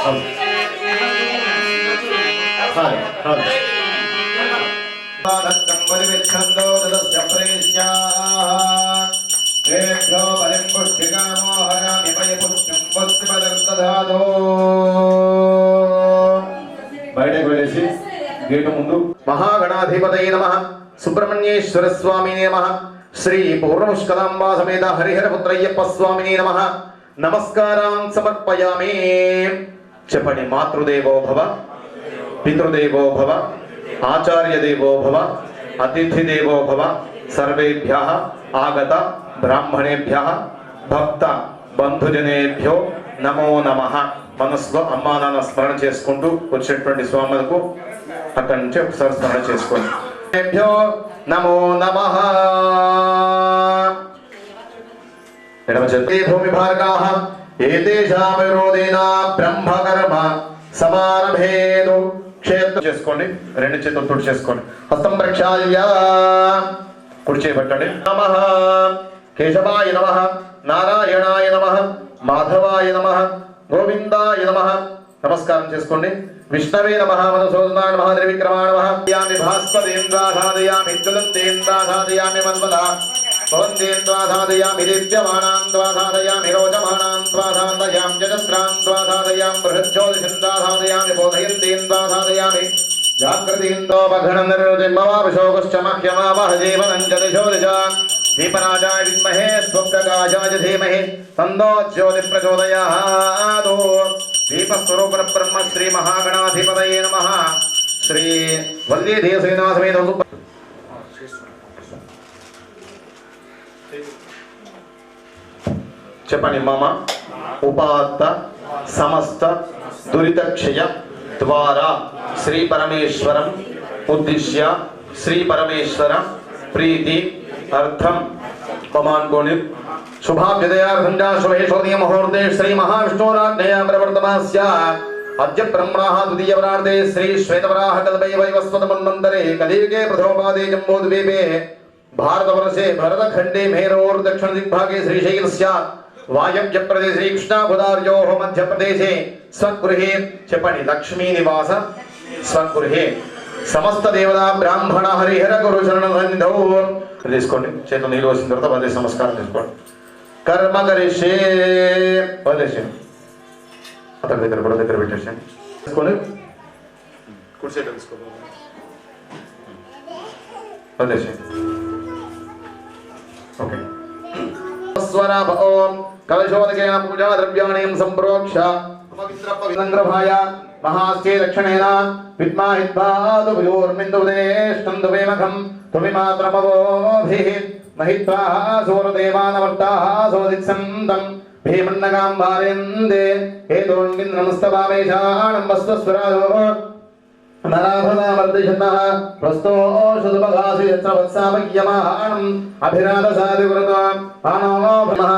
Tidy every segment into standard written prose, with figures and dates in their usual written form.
బయటకు వెళ్ళేసి గేటు ముందు మహాగణాధిపతయే నమః సుబ్రహ్మణ్యేశ్వర స్వామినే నమః శ్రీ పూర్ణముష్కదాంబా సమేత హరిహరపుత్రయ్యప్ప స్వామినే నమః నమస్కారం సమర్పయామి. చెప్పండి. మాతృదేవో భవ, పితృదేవో భవ, ఆచార్యదేవో భవ, అతిథిదేవో భవ, సర్వేభ్యః ఆగత బ్రాహ్మణేభ్యః భక్త బంధుజనేభ్యో నమో నమః. మనసులో అమ్మా నాన్న స్మరణ చేసుకుంటూ వచ్చినటువంటి స్వాములకు అక్కడి నుంచి ఒకసారి స్మరణ చేసుకోండి. నమో నమః. ఎడమ చేతి భూమి భార్గాః ఏతేషాం విరోధేన బ్రహ్మకర్మ సమారభేదు. క్షేత్రం చేసుకోండి. రెండు చేతులు తుడి చేసుకోండి. హస్తం ప్రక్షాళ్య కుడి చేపట్టండి. నమః కేశవాయ నమః, నారాయణాయ నమః, మాధవాయ నమః, గోవిందాయ నమః. నమస్కారం చేసుకోండి. విష్ణవే నమః, మధుసూదనాయ నమః, త్రివిక్రమాయ నమః. యామి భాస్వదేంద్రాధాదయామి జ్వలంతేంద్రాధాదయామి మన్మదా భవంతేంద్రాధాదయామి దివ్యమానాంద్రాధాదయామి రోచమానాంద్రాధాదయామి జగత్రాంద్రాధాదయామి బృహజ్యోతిషంద్రాధాదయామి బోధయంతేంద్రాధాదయామి జాగ్రతేంద్రోపఘన నిర్వృతిమవాభిషోకశ్చమహ్యమావహ జీవనం చ దిశోదిశ దీపరాజాయ విద్మహే స్వప్రకాశాయ ధీమహి తన్నో జ్యోతిః ప్రచోదయాత్. దీపస్వరూప బ్రహ్మ శ్రీ మహాగణాధిపతయే నమః. శ్రీ వల్లి దేవసేనా సమేత చెప్పండి. మమ ఉపాత్త సమస్త దురితక్షయ ద్వారా శ్రీ పరమేశ్వరం ఉద్దిశ్య శ్రీ పరమేశ్వర ప్రీతి అర్థం మమాన్కోని శుభాభ్యుదయార్థం శుభేశ్వరీయ ముహూర్తే శ్రీ మహావిష్ణోరాజ్ఞయా ప్రవర్తమాస్య అద్య బ్రహ్మణః ద్వితీయవరార్ధే శ్రీ శ్వేతవరాహ కల్పే వైవస్వత మన్వంతరే కలియుగే ప్రథమపాదే జంబూద్వీపే భారతవర్షే భరతఖండే మేరోర్ దక్షిణ దిగ్భాగే శ్రీశైలస్య వాయవ్య ప్రదేశే శ్రీకృష్ణాభుదార్యోః మధ్యప్రదేశే స్వగృహే చెప్పండి. లక్ష్మీ నివాస స్వగృహే సమస్త దేవతా బ్రాహ్మణ హరిహర గురు శరణ సన్నిధౌ తీసుకోండి. చేతులు నీళ్ళు వచ్చిన తర్వాత వదిలేసి నమస్కారం చేసుకోండి. కర్మ కరిష్యే వదిలేసి అతని దగ్గర కూడా దగ్గర పెట్టేసి తీసుకోండి. కుర్చీలో తీసుకోండి. వదిలేసి ఓకే. స్వరాభ ఓం కలశోదకేన పూజా ద్రవ్యాణి సంప్రోక్ష వింద్రభాయ మహాస్తే దక్షిణేన విద్మాహిద్వాదు విదూర్మిందుదేష్టం దువేమఖం తుమిమాత్రమవోభిః మహిత్వా సూరదేవానవర్తాః సోదిత్సంతం భీమన్నగాం వారేందే హేతోన్వింద్రమస్తవావేశాణం వస్వస్వరాదో నరాభదామర్దిషన్నః ప్రస్తోషదుపగాసి యత్ర వత్సామయ్యమాణం అభిరాధసాదివృతో ఆనోభమః.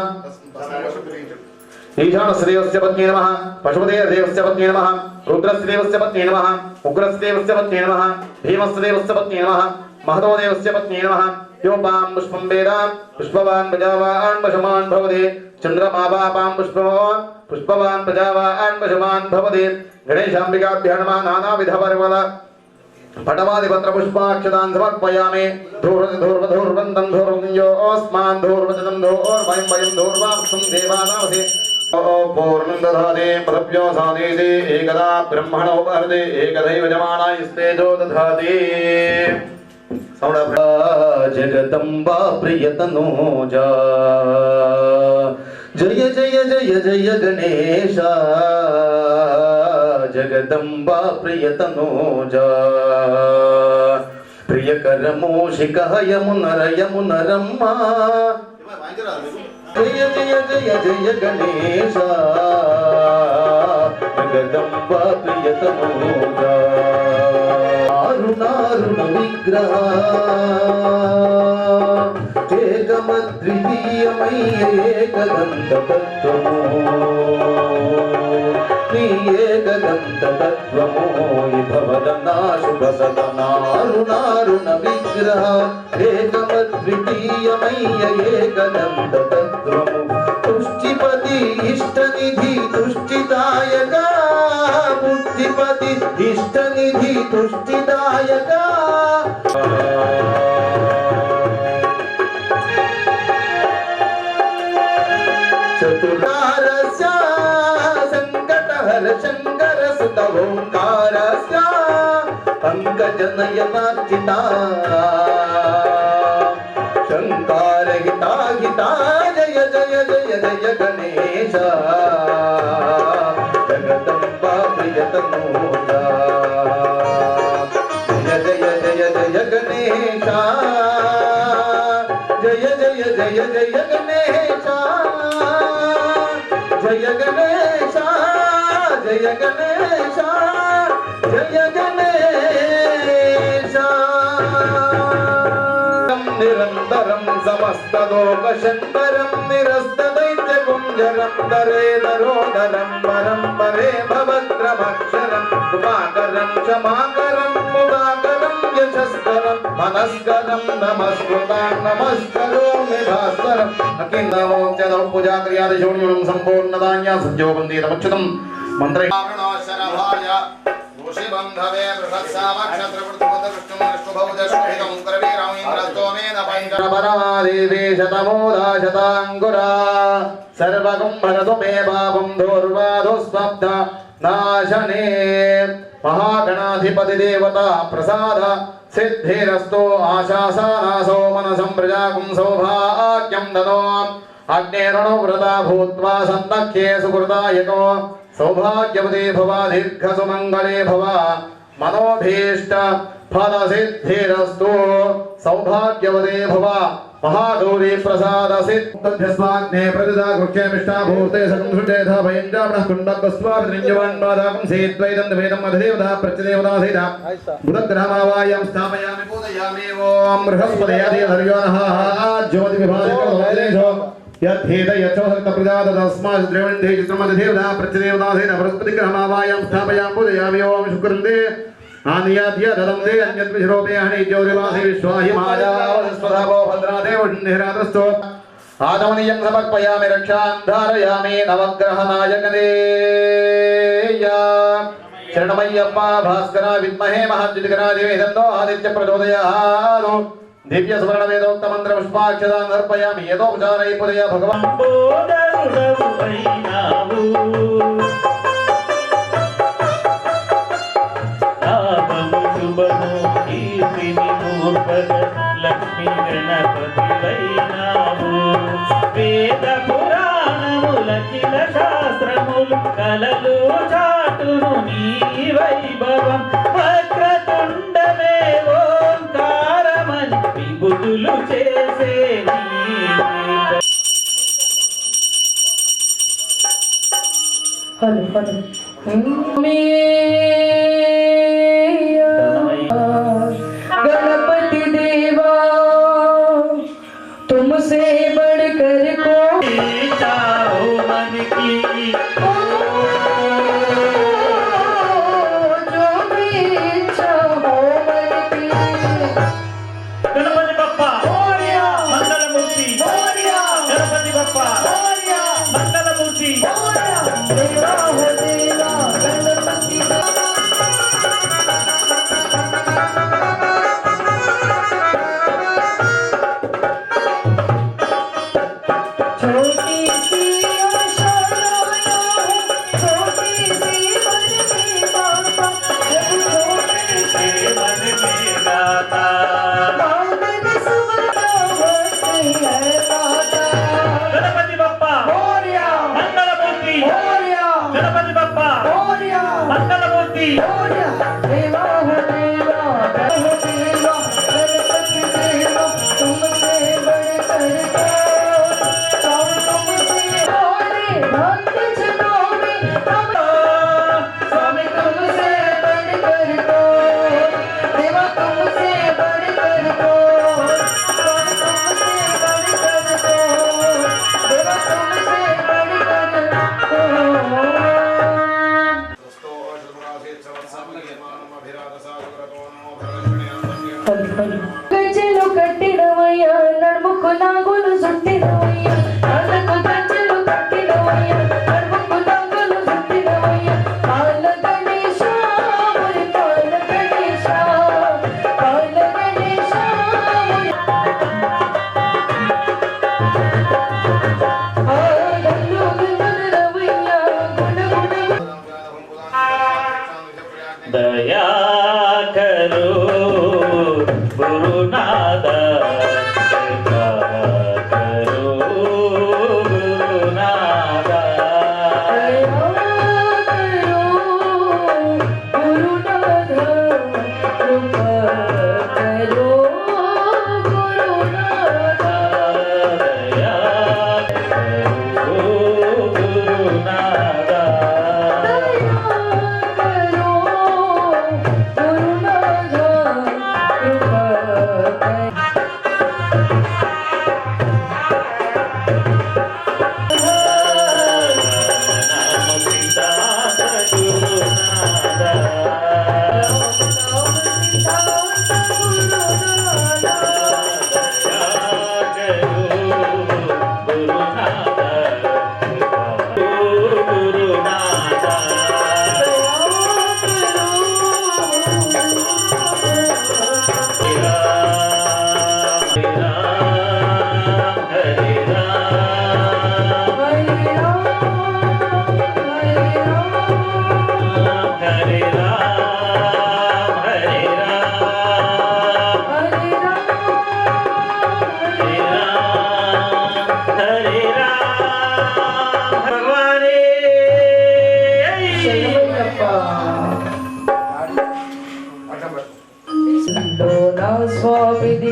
ఈశానశ్రీవస్య పత్న్యే నమః, పశుపతేర్దేవస్య పత్న్యే నమః, రుద్రస్యదేవస్య పత్న్యే నమః, ఉగ్రస్యదేవస్య పత్న్యే నమః, భీమస్యదేవస్య పత్న్యే నమః, మహతోదేవస్య పత్న్యే నమః. యోపాం పుష్పం వేద పుష్పవాన్ ప్రజావాన్ పశుమాన్ భవతి చంద్రమాపాం పుష్పవాన్ ప్రజావాన్ పశుమాన్ భవతి. గణేశాంబికాభ్యో నమః. నానావిధ పర్వత పటవాదిపత్ర పుష్పాక్షతాన్ సమర్పయామి. ధూర్వధూర్వంతం ధూర్వంయోస్మాన్ ధూర్వజనం ధూర్వయం వయం ధూర్వాక్షం దేవానామసి. పూర్ణం దధాతి పదభ్యో సాధీతి ఏకదా బ్రహ్మణోపహరతి ఏకదైవ జమానాయస్తేజో దధాతి. జగదంబా ప్రియతనూజా జయ జయ జయ జయ గణేశ జగదంబా ప్రియతనూజా ప్రియకరమూషిక యమునర యమునరమ్మ జయ జయ జయ జయ గణేశ జగదంబా ప్రియతనూజా. అరుణారుణ విగ్రహ ఏకమద్వితీయమయ్య ఏకదంత తత్వము నీ ఏకదంత తత్వము భవదనా శుభ సదనా. అరుణారుణ విగ్రహ ఏకమద్వితీయమయ్య ఏకదంత తత్వము తుష్టిపతి ఇష్టనిధి తుష్టిదాయక निधि तुष्टिदायक चतुरारस्य संकटहर शंकर सुत ओंकारस्य पंकजनयनार्चिता शंकर हिता हिता जय जय जय जय गणेश जगदम्बा प्रियतनोजा जय जय जय जय गणेश जय जय जय जय गणेश जय गणेश जय गणेश जय गणेश निरंतरं समस्तलोकशङ्करं निरस्तदैत्यकुञ्जरं दरे नरोदरं परं परे भवद्रमक्षरं कृपाकरं क्षमाकरं मुदाकरं यशस्करं मनस्करं नमस्कृतां नमस्करोमि भास्करम् अकिन्नमोच्यदौ पूजाक्रियादिशोण्युं सम्पूर्णदान्या सञ्जोबन्दितमक्षतं मन्त्रे ऋषिबन्धवे बृहत्सामक्षत्रवृत्तपुत्रविष्णुविष्णुभौजस्वहितं करवीरमीन्द्रस्तोमेन पञ्चपरमादेवी शतमूला शताङ्कुरा सर्वकुम्भरतु मे पापं दूर्वादुस्वप्न नाशने महागणाधिपतिदेवता प्रसाद सिद्धिरस्तु आशासानासो मनसं प्रजाकुं सौभाग्यं ददो अग्नेरणुव्रता भूत्वा सन्तख्ये सुकृतायको सौभाग्यवती भव दीर्घसुमङ्गले भव मनोभीष्ट फलसिद्धिरस्तु सौभाग्यवती भव महागौरी प्रसाद सिद्धिस्वाग्ने प्रतिदा गुक्षेमिष्टा भूते सकं सुचेधा भयञ्जामणः कुण्डकस्वाभिनिञ्जवान्वादाकं सेद्वैदं वेदं मधदेवता प्रत्यदेवता सहिता बुधग्रहमावायां स्थापयामि पूजयामि ॐ बृहस्पतयादिधर्यो नः ज्योतिविभाजकवदेशो यद्धेत यच्छोसक्तप्रजात तस्मात् द्रवण्डे चित्रमधदेवता प्रत्यदेवता सहिता बृहस्पतिग्रहमावायां स्थापयामि पूजयामि ॐ शुक्रन्दे आनियाद्य ददंदे अन्यद्विश्रोपे हनि ज्योतिवासी विश्वाहि महाजावस्वधावो भद्रादेव निरादस्तो आदमनियं समर्पयामि रक्षां धारयामि नवग्रहनायकनेया शरणमय्यप्पा भास्करा विद्महे महाज्योतिकरादेवे तन्नो आदित्य प्रचोदयात् दिव्य सुवर्ण वेदोक्त मंत्र पुष्पाक्षतां समर्पयामि यतोपचारै पुरय भगवान् लक्ष्मी गणपति वैनावु वेद पुराणमुल किल शास्त्रमुल कललु चाटुनु नी वैभवं वक्रतुण्डमे ओंकारमनि विभुతులు చేసే హలో హలో गणपति देवा तुमसे बढ़कर कोई चाहो मन की जो भी इच्छा हो मन की गणपति बप्पा मोरया मंगलमूर्ति मोरया गणपति बप्पा मोरया मंगलमूर्ति मोरया देवा हो देवा गणपति गणपति बप्पा मोरया मंगलमूर्ति मोरया गणपति बप्पा मोरया मंगलमूर्ति मोरया देवा हो देवा गणपति देवा तुमसे बढ़कर तुमसे होने भक्त जनों में हम स्वामी तुमसे बढ़कर देवा तुमसे बढ़कर स्वामी तुमसे बढ़कर देवा तुमसे बढ़कर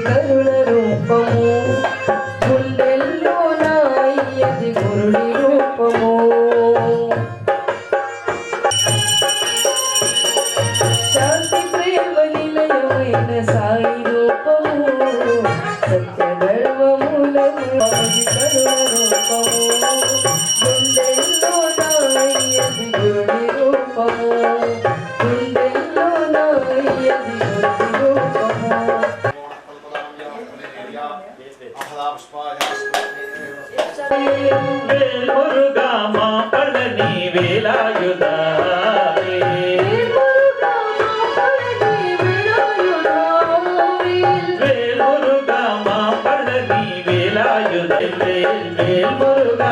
కరుణ రూపము గుండెల్లో నాయ్యది గురుడి రూపము శాంతి ప్రేమ నిలయమైన సాయి రూపము సత్యధర్మమూలము కరుణ రూపము గుండెల్లో నాయ్యది గురుడి రూపము గుండెల్లో నాయ్యది గురుడి రూపము వేల్ మురుగా మా పళని వేలాయుధ వేల్ మురుగా మా పళని వేలాయుధ వేల్ వేల్ మురుగా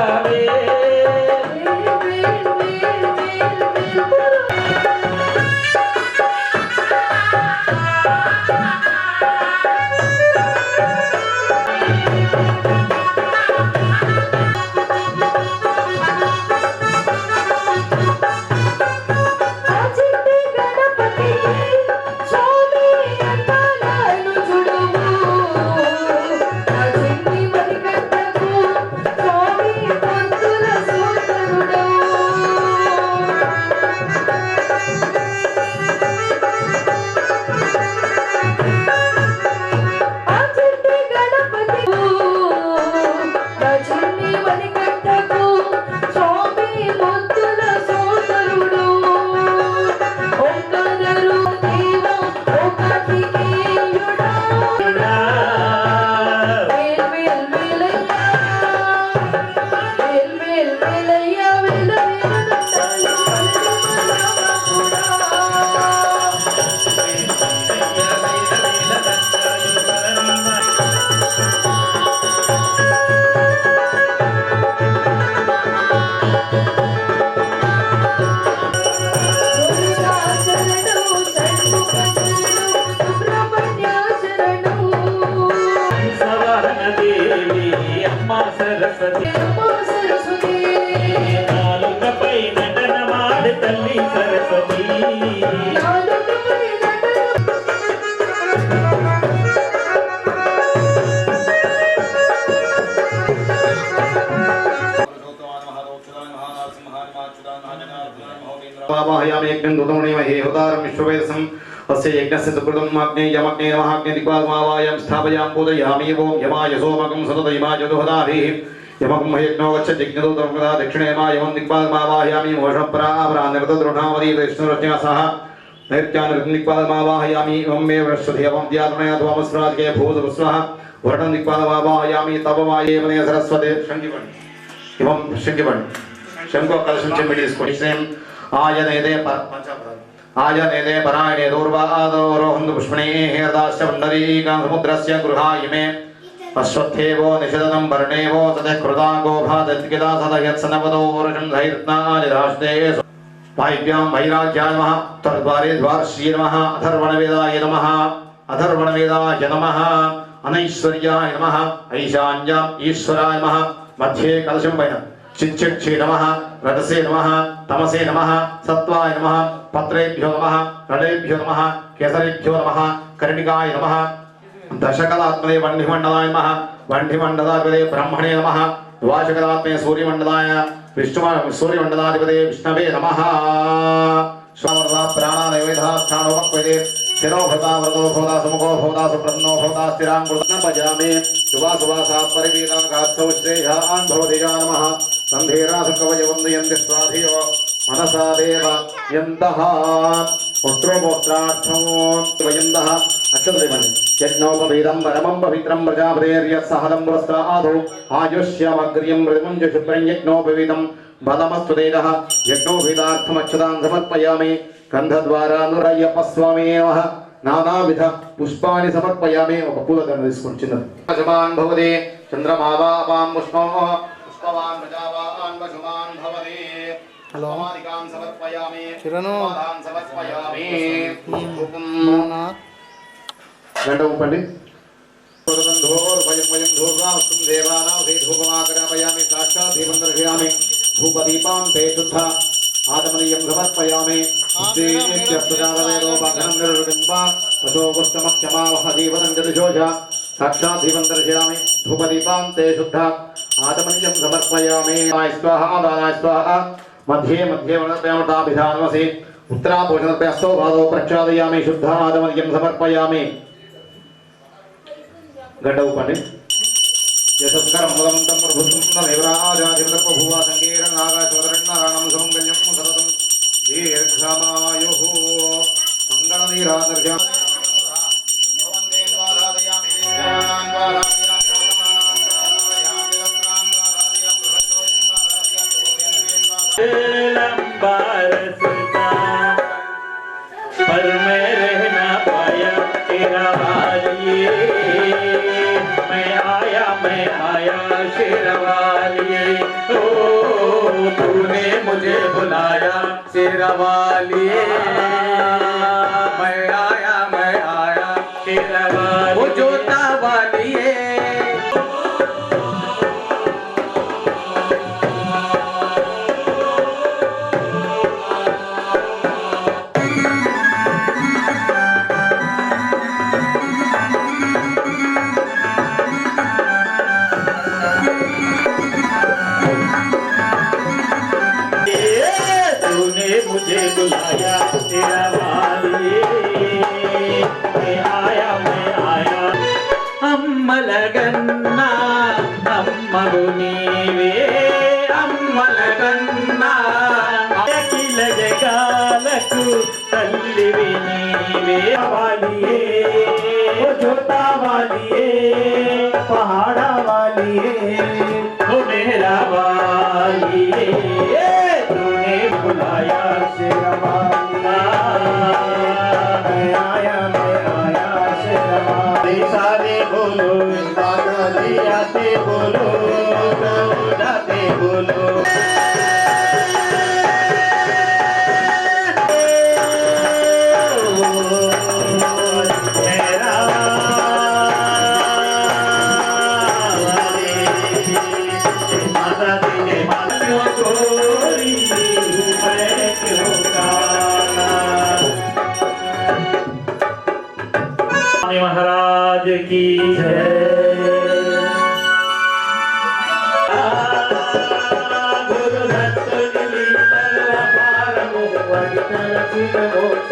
సరస్వతి నాలుకపై నటనమాడు తల్లి సరస్వతి वाहयामि यज्ञं दुदोणीमहे हुतारं विश्ववेदसं अस्य यज्ञस्य सुकृतं माग्नेयमग्ने महाग्ने दिक्पालमावायं स्थापयां पूजयामि ओं यमाय सोमकं सततयमाय दुहदाभिः यमकं यज्ञो गच्छति यज्ञदूतं कदा दक्षिणेमायं दिक्पालमावाहयामि मोषपरापरा निर्दद्रुढामदि विष्णुरज्ञासः नैत्यानिर्दिक्पालमावाहयामि एवं मे वृष्टि एवं द्यात्मया त्वमस्राजके भूतपुस्वः वर्णं दिक्पालमावाहयामि तव वायेवने सरस्वते शङ्किवन् एवं शङ्किवन् शङ्को कलशं चिम्मिडिस्कोणि आयनेदे आयनेदे परायणे दूर्वादोरोहन्तु पुष्पणे हेरदाश्च पुण्डरीकां समुद्रस्य गृहायिमे अश्वत्थेवो निषदनं वर्णेवो तदकृता गोभादत्किला सदयत्सनपदो वरुषं धैर्नादिदास्ते वायव्यां वैराग्याय नमः तद्वारे द्वारश्री नमः अथर्वणवेदाय नमः अथर्वणवेदाय नमः अनैश्वर्याय नमः ऐशान्याम् ईश्वराय नमः मध्ये कलशं वैन चिच्चिक्षे नमः रजसे नमः तमसे नमः सत्वाय नमः पत्रेभ्यो नमः रडेभ्यो नमः केसरेभ्यो नमः कर्णिकाय नमः दशकलात्मने वह्निमण्डलाय नमः वह्निमण्डलाधिपते ब्रह्मणे नमः द्वादशकलात्मने सूर्यमण्डलाय सूर्यमण्डलाधिपते विष्णवे नमः स्वामर्वा प्राणानैवेधास्थानोपक्वते स्थिरो भवता व्रतो भवता सुमुखो भवता सुप्रन्नो भवता स्थिरां कृतं भजामि सुवासुवासात् परिवीताघात्सौ श्रेयान् भवति नमः सन्धेरासुकवयवन्दयन्ति स्वाधियो मनसा देव यन्तः पुत्रोपोत्रार्थं वयन्तः अक्षतदेवनि यज्ञोपवीदं परमं पवित्रं प्रजापतेर्यस्सहदं पुरस्तादौ आयुष्यमग्र्यं मृदुञ्ज शुभ्रं यज्ञोपवीदं बलमस्तु तेजः यज्ञोपवीतार्थमक्षतां समर्पयामि गन्धद्वारा नुरय्यप्पस्वामी नमः नानाविध पुष्पाणि समर्पयामि ఒక పూలదండ తీసుకొని చిన్నది అజమాన్ భవతి చంద్రమావాపాం పుష్పం పుష్పవాన్ ప్రజావాన్ వశుమాన్ భవతి హలోమాదికాం సమర్పయామి చిరనోదాన్ సమర్పయామి గంట ఊపండి ధూర్భయం వయం ధూర్వాస్తం దేవానాం ధూపమాకరాపయామి సాక్షాత్ దీపం దర్శయామి భూపదీపాం తే శుద్ధ आदमनीयं समर्पयामि प्रजावेदो भगनं निर्विम्बा पशो पुष्टमक्षमावह जीवनं जलिशोष साक्षात् दीपं दर्शयामि धूपदीपान्ते शुद्ध आचमनीयं समर्पयामि स्वाहा दानाय स्वाहा मध्ये मध्ये वनप्रयामताभिधानमसि उत्तराभूषणप्रयस्तो भागो प्रक्षालयामि शुद्ध आचमनीयं समर्पयामि गड्डऊपनि यशस्करं मुदन्तं प्रभुत्वं देवराजाधिपतिर्बभूव सङ्कीर्णनागाचोदरण्णारायणं सुमङ्गल्यं सततं दीर्घमायुः मङ्गलनीरादर्शयामि लंबारसता पर मैं रह ना पाया तेरा वालिए मैं आया शेरवालिए ओ तूने मुझे बुलाया शेरवालिए मैं आया शेरवालिए वो जोता वालिए मुझे बुलाया तेरा वालिए मैं आया अम्मलगन्ना अम्मगुनीवे अम्मलगन्ना किलजगाలకు तल्लिवे नीवे वालिए ओ जोता वालिए पहाड़ा वालिए ओ मेरा वालिए तूने बुलाया शेरवालिया मैं आया शेरवालिया सारे बोलो आते बोलो जाते बोलो महाराज की जय गुरु दत्त गिली तलवार मोहन तलचित मोक्ष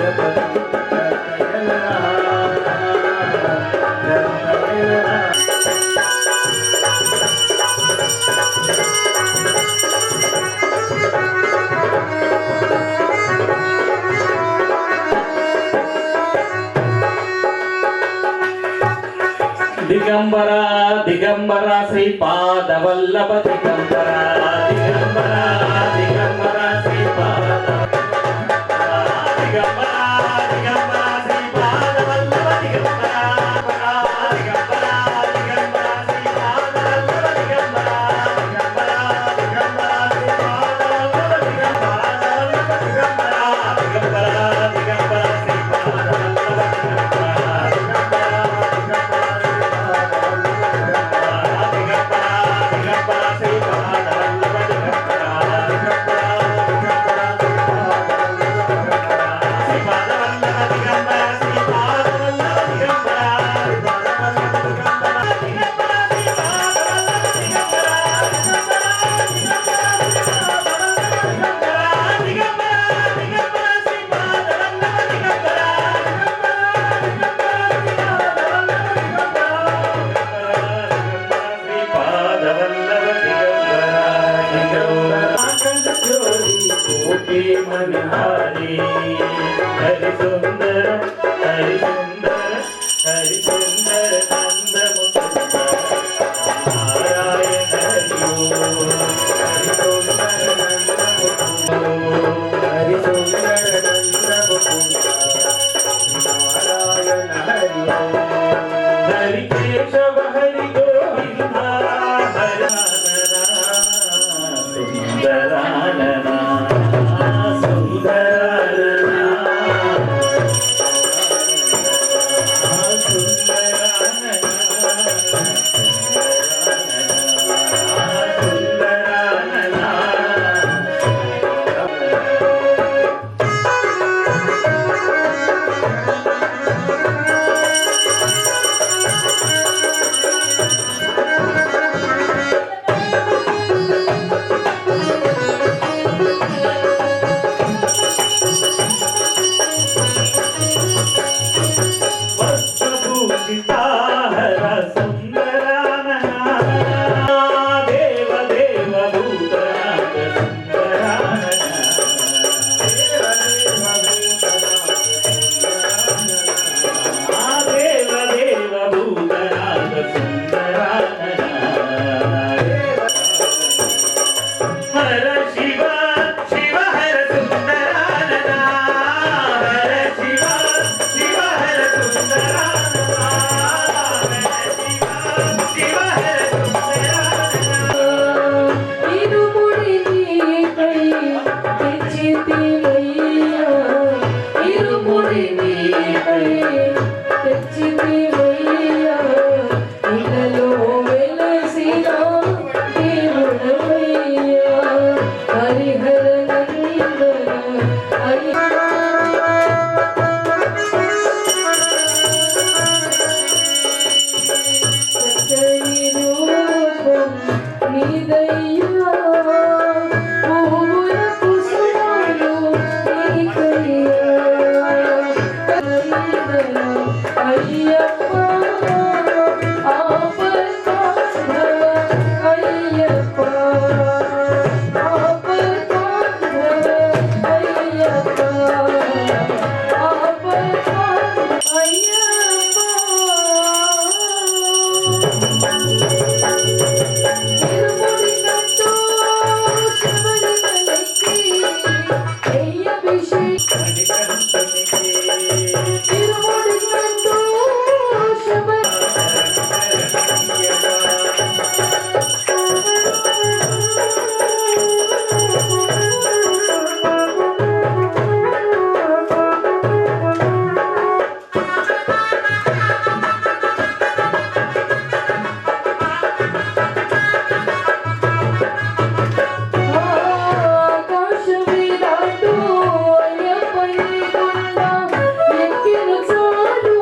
दिगंबरा दिगंबरा श्रीपाद वल्लभ दिगंबरा दिगंबरा दिगंबरा श्रीपाद दिगंबरा दिगंबरा श्रीपाद वल्लभ दिगंबरा दिगंबरा दिगंबरा श्रीपाद वल्लभ दिगंबरा दिगंबरा दिगंबरा श्रीपाद वल्लभ दिगंबरा दिगंबरा दिगंबरा श्रीपाद मनहारी हरि सुंदर हरि सुंदर हरि सुंदर नंद मुकुंद नारायण हरि सुंदर नंद मुकुंद हरि सुंदर नंद मुकुंद नारायण हरि केशव हरि गोविंद हरि सुंदरानना హర శివ శివ హర సుందరాననా హర శివ శివ హర సుందరాననా హర శివ శివ హర సుందరాననా ఇరుముడి నీకై తెచ్చితివయ్యా ఇరుముడి నీకై తెచ్చితివయ్యా ఇలలో వెలసిన దేవుడవయ్యా హరిహర నందన చక్కని రూపం నీదయ్యా పువ్వుల కుసుమాలు నీకయ్యా అయ్యప్ప ఆపత్కాంధ అయ్యప్ప ఆపత్కాంధ అయ్యప్ప ఆపత్కాంధ అయ్యప్ప ఇరుముడి కట్టు శబరిమలకి అయ్యభిషేకం ఇరుముడి కట్టు ఆకాశమే దాటు అయ్యప్పని కొండ ఎక్కిన చాలు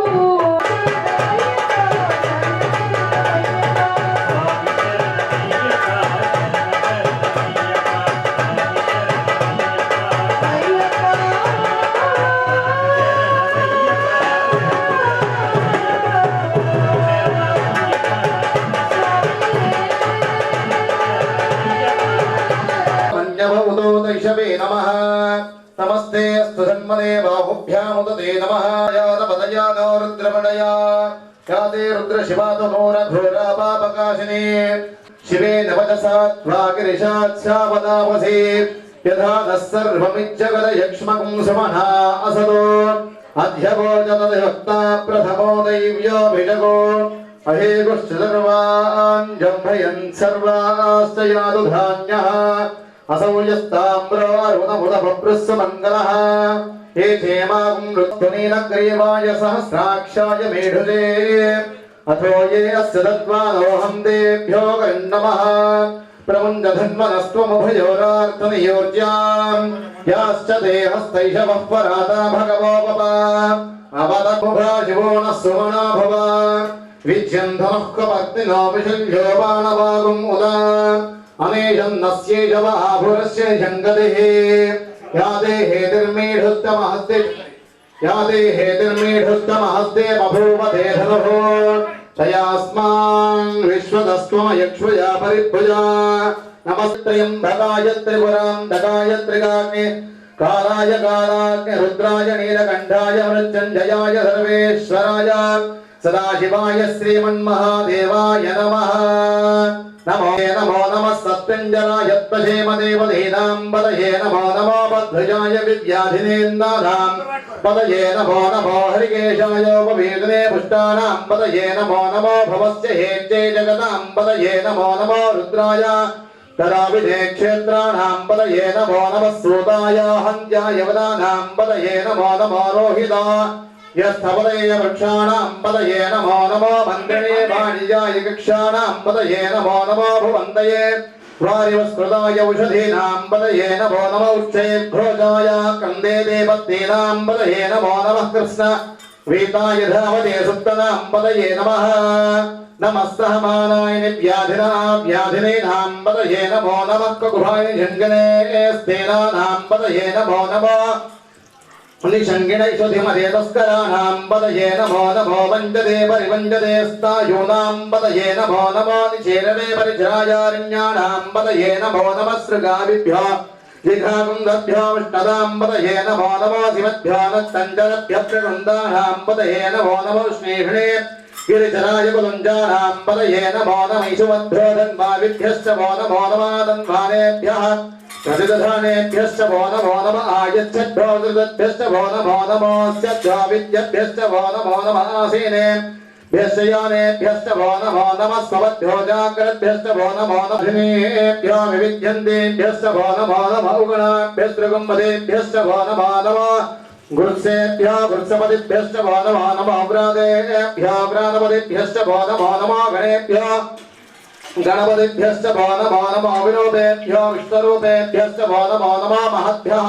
మన్యభూతో దైషవే నమః నమస్తే అస్తు సన్మనే బాహుభ్యాముదతే నమః యాదపదయానో రుద్రమణయా యాదే రుద్రశివాతమోర ఘోరా పాపకాశినే శివే నవదసాత్వాగిరిషాత్ శావదావసే యథా నస్సర్వమిజ్జగదయక్ష్మకం సుమనా అసదో అధ్యగోచతదభక్తా ప్రథమో దైవ్యోభిషగో అహేగుశ్చర్వాన్ జంభయన్ సర్వాశ్చ యాదు ధాన్యః असौ यस्ताम्रो अरुणमुदभप्रस्स मङ्गलः हे क्षेमागुं ऋत्वनीलग्रीवाय सहस्राक्षाय मेढुजे अथो ये अस्य दत्त्वानोऽहं तेभ्यो नमः प्रमुञ्जधन्वनस्त्वमुभयोरार्थनियोज्याम् याश्च देहस्तैषवः पराता भगवोपपा अवदमुभा शिवो नः सुमना भव विज्यन्धनः कपर्तिनो विशल्यो बाणवागुम् उदा अनेशन्नस्यैषवाभुरस्य जङ्गदेः यादे हेतिर्मीढुत्तमहस्ते बभूवते धनुः तयास्मान् विश्वदस्त्वमयक्ष्वया परिभुजा नमस्त्रयम्भगाय त्रिपुरान्तकाय त्रिगाग्ने कालाय कालाग्ने रुद्राय नीलकण्ठाय मृत्युञ्जयाय सर्वेश्वराय सदाशिवाय श्रीमन्महादेवाय नमः नमो नमः सत्यञ्जनाय त्वजेमदेवदीनां पदये नमो नमो बद्धुजाय विद्याधिनेन्दानां पदये नमो हरिकेशायोपवेदने पुष्टानां पदये नमो भवस्य हेत्यै जगतां पदये नमो रुद्राय तदाविदे क्षेत्राणां पदये नमो सूताय हन्त्याय वदानां पदये नमो रोहिता यस्थपदये वृक्षाणां पदये नमो मन्दिरे वाणिज्याय कक्षाणां पदये नमो भुवन्तये वारिवस्कृताय औषधीनां पदये नमो उच्चैर्घोषाय कन्दे देवतीनां पदये नमो कृष्ण वीताय धावते सुप्तनां पदये नमः सहमानाय व्याधिनीनां पदये नमो कुकुभाय झङ्गने स्तेनानां पदये नमो निशङ्गिणैषधिमदे तस्कराणां पदये नमो वञ्जते परिवञ्जते स्तायूनां पदये नमो निचेरवे परिचरायारण्याणां पदये नमो सृगाभिभ्यो जिघाकुन्दभ्यो विष्णदां पदये नमो शिवभ्यो नस्तञ्जलभ्यः प्रवृन्दानां पदये नमो स्नेहिणे गिरिचराय कुलञ्जानां पदये नमो नमैषुवद्भ्यो धन्वाविभ्यश्च वो नमो नमादन्वानेभ्यः प्रतिदधानेभ्यश्च वो नमो नम आयच्छद्भ्यो धृतभ्यश्च वो नमो नमोऽस्यभ्यो विद्यभ्यश्च वो नमो नमासीनेभ्यश्च यानेभ्यश्च वो नमो नमः स्ववद्भ्यो जाग्रद्भ्यश्च वो नमो नमः विविध्यन्तेभ्यश्च वो नमो नमः उगणाभ्यस्त्रिगुम्बदेभ्यश्च वो नमो नमः गुरुसेभ्यो गुरुसपदिभ्यश्च वो नमो नमः व्रातेभ्यो व्रातपदिभ्यश्च वो नमो नमः गणेभ्यो गणपतिभ्यश्च वो नमो नमः विरूपेभ्यो विश्वरूपेभ्यश्च वो नमो नमः महद्भ्यः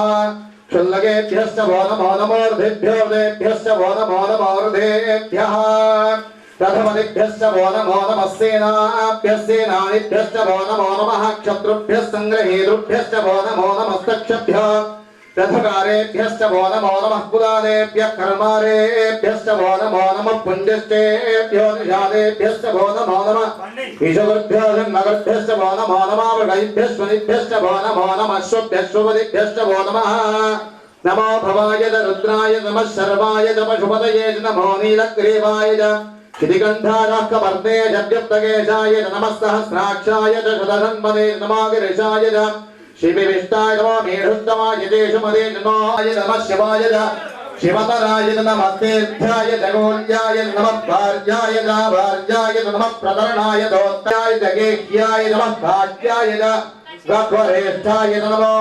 क्षुल्लकेभ्यश्च वो नमो नमः ऋद्भ्यो ऋद्भ्यश्च वो नमो नमः ऋदेभ्यः रथपतिभ्यश्च वो नमो नमः सेनाभ्यः सेनानिभ्यश्च वो नमो नमः क्षत्रुभ्यः सङ्ग्रहेतृभ्यश्च वो नमो नमस्तक्षभ्यः रथकारेभ्यश्च वो नमो नमः कुलालेभ्यः कर्मारेभ्यश्च वो नमो नमः पुण्यश्चेभ्यो निषादेभ्यश्च वो नमो नमः ईशगुरुभ्यो जन्मगुरुभ्यश्च वो नमो नमः वृगैभ्यश्वनिभ्यश्च वो नमो नमः शुभ्यश्वपदिभ्यश्च वो नमः नमो भवाय च रुद्राय नमः शर्वाय च पशुपतये च नमो नीलग्रीवाय च क्षितिगन्धारकवर्णे च व्यक्तकेशाय च नमः सहस्राक्षाय च शतधन्वने नमो गिरिशाय च शिवविष्टाय नमो मेरुत्तमाय देशमदे नमोय नमः शिवाय शिवतराय नमस्तेभ्याय जगोल्याय नमः भार्याय भार्याय नमः प्रतरणाय दोत्ताय जगेह्याय नमः भाग्याय गह्वरेष्ठाय नमो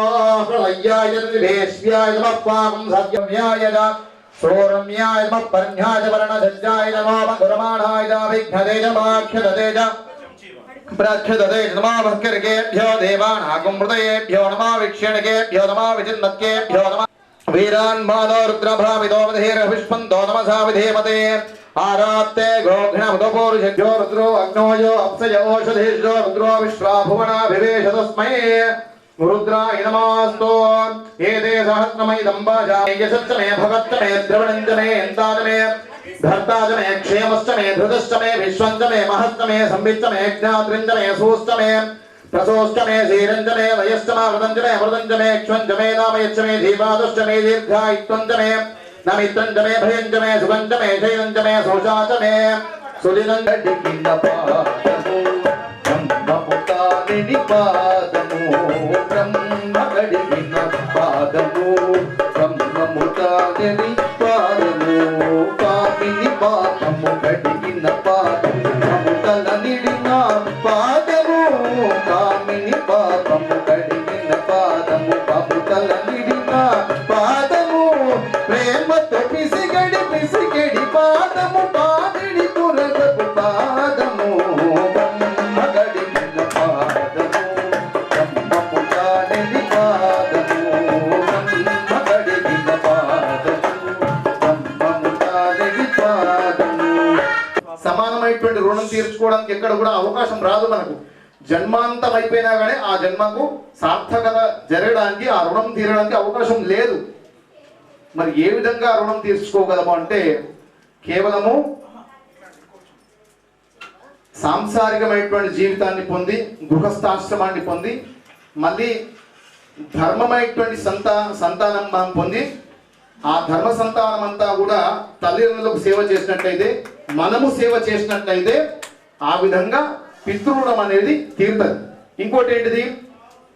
प्रलयाय निवेश्याय नमः पावं सत्यम्याय सोरम्याय नमः पर्ण्याय वर्णधज्जाय नमो गुरमाणाय विघ्नदे माक्षदते प्रक्षदते नमः भक्तिर्गेभ्यो देवानागुमृतयेभ्यो नमः विक्षणकेभ्यो नमः विचिन्नत्केभ्यो नमः वीरान्मादो रुद्रभाविदो विधेरभिष्पन्दो नमसा विधेमते आरात्ते गोघ्नमुदपूरुषभ्यो रुद्रो अग्नोयो अप्सयो ओषधेभ्यो रुद्रो विश्वाभुवनाभिवेश तस्मै रुद्राय नमोऽस्तु एते सहस्रमैदं वाजामि यशश्च मे भगश्च मे द्रवणञ्च मे इन्दाच मे धर्ताच मे क्षेमश्च मे धृतश्च मे विश्वञ्च मे महश्च मे संविच्च मे ज्ञातृञ्च मे सूश्च मे प्रसोश्च मे धीरञ्च मे वयश्च मावृतञ्च मे अमृतञ्च मे क्ष्वञ्च मे नामयश्च मे धीपादश्च मे दीर्घायुत्वञ्च मे नमित्रञ्च मे भयञ्च मे सुखञ्च मे शैलञ्च मे शोषाच मे सुदिनं ब्रह्ममुतानि पादము బ్రహ్మగడిగిన పాదము బ్రహ్మముతాని పాదము పాపిని పాపము గడిగిన పాదము మముతల నిడిన పాదము కామిని పాపము గడిగిన పాదము మముతల నిడిన పాదము ప్రేమతో పిసిగడి పాదము పాదిడి తురగపు పాదము సమానమైనటువంటి రుణం తీర్చుకోవడానికి ఎక్కడ కూడా అవకాశం రాదు మనకు. జన్మాంతం అయిపోయినా కానీ ఆ జన్మకు సార్థకత జరగడానికి ఆ రుణం తీరడానికి అవకాశం లేదు. మరి ఏ విధంగా రుణం తీర్చుకోగలము అంటే కేవలము సాంసారికమైనటువంటి జీవితాన్ని పొంది గృహస్థాశ్రమాన్ని పొంది మళ్ళీ ధర్మమైనటువంటి సంతానం మనం పొంది ఆ ధర్మ సంతానం అంతా కూడా తల్లిదండ్రులకు సేవ చేసినట్లయితే మనము సేవ చేసినట్లయితే ఆ విధంగా పితృరుణం అనేది తీరుతుంది. ఇంకోటి ఏంటిది,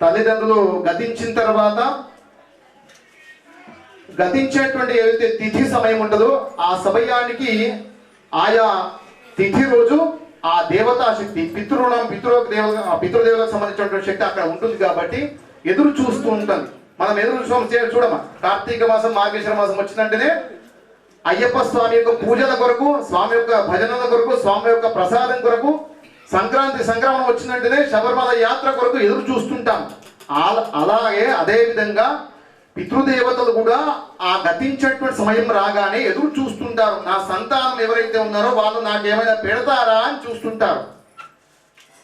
తల్లిదండ్రులు గతించిన తర్వాత గతించేటువంటి ఏదైతే తిథి సమయం ఉంటుందో ఆ సమయానికి ఆయా తిథి రోజు ఆ దేవతా శక్తి పితృరుణం పితృదేవతకు సంబంధించినటువంటి శక్తి అక్కడ ఉంటుంది కాబట్టి ఎదురు చూస్తూ ఉంటుంది. మనం ఎదురు చూడమా, కార్తీక మాసం మార్గశిర మాసం వచ్చిందంటేనే అయ్యప్ప స్వామి యొక్క పూజల కొరకు, స్వామి యొక్క భజనల కొరకు, స్వామి యొక్క ప్రసాదం కొరకు, సంక్రమణం వచ్చిందంటేనే శబరిమల యాత్ర కొరకు ఎదురు చూస్తుంటాం. అలాగే అదే విధంగా పితృదేవతలు కూడా ఆ గతించేటువంటి సమయం రాగానే ఎదురు చూస్తుంటారు. నా సంతానం ఎవరైతే ఉన్నారో వాళ్ళు నాకేమైనా పెడతారా అని చూస్తుంటారు.